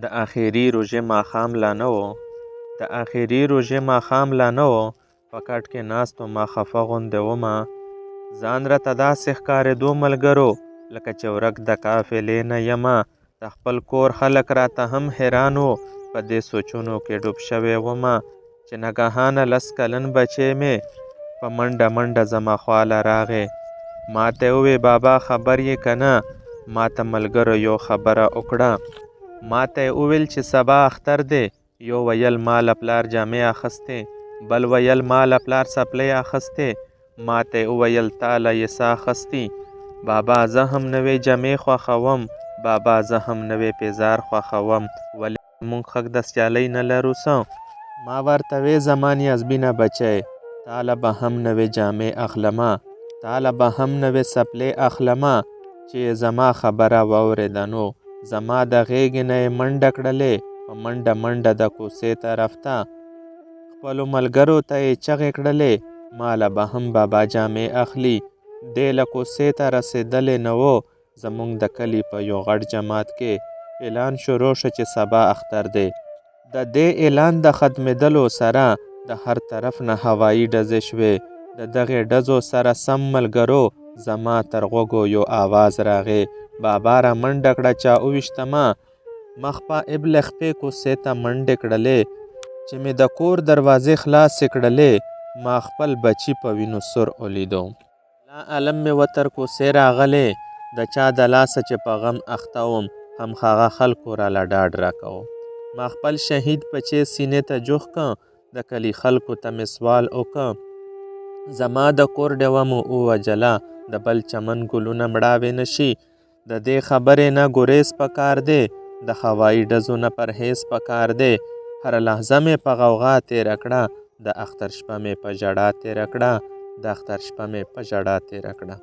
د اخري روژې ماښام لا نه و د اخري روژې ماښام لا نه و په کټ کې ناست ومه خفه غوندې ومه ځان راته داسې ښکارېدو ملګرو لکه چې ورک د قافلې نه یمه د خپل کور خلک راته هم حیران وو په دې سوچونو کې ډوب شوی ومه چې ناګهانه 10 کلن بچی مې په منډه منډه زما خواله راغی ما ته یې ووی بابا خبر یې که نه ما ته ملګرو یو خبره وکړه ما ته یې وویل چې سبا اختر دی یو ویل ما له پلار جامې اخیستې بل ویل ما له پلار څپلۍ اخیستې ما ته یې وویل تا له یې څه اخیستي بابا زه هم نوې جامې خوښوم بابا زه هم نوې پیزار خوښوم ولې موږ خک د سیالۍ نه لرو څه ما ورته وې زما نیازبینه بچی تاله به هم نوې جامې اخلمه تاله به هم نوې څپلۍ اخلمه چې زما خبره واورېده نو زما د غېږې نه یې منډه کړلې په منډه منډه د کوڅې طرف ته خپلو ملګرو ته یې چغې کړلې ماله به هم بابا جامې اخلي دی له کوڅې ته رسېدلی نه و زموږ د کلي په یو غټ جماعت کې اعلان شروع شو چې سبا اختر دی د دې اعلان د ختمېدلو سره د هر طرف نه هوایي ډزې شوې د دغې ډزو سره سم ملګرو زما تر غوږو یو آواز راغی بابا را منډه کړه چا اوویشتمه مخ په ابل خپې کوڅې ته منډې کړلې چې مې د کور دروازې خلاصې کړلې ما خپل بچي په وینو سور ولیدو لا علم مې وتر کوڅې راغلی د چا د لاسه چې په غم اخته وم هم هغه خلکو راله ډاډ راکوه ما خپل شهید بچی سینې ته جوخ که د کلي خلکو ته مې سوال وکه زما د کور ډیوه مو ووجله د بل چمن ګلونه مړاوې نشي د دې خبرې نه ګریز پکار دی د هوایي ډزو نه پرهیز پکار دی هره لحظه مې په غوغا تېره کړه د اختر شپه مې په ژړا تېره کړه د اختر شپه مې په ژړا تېره کړه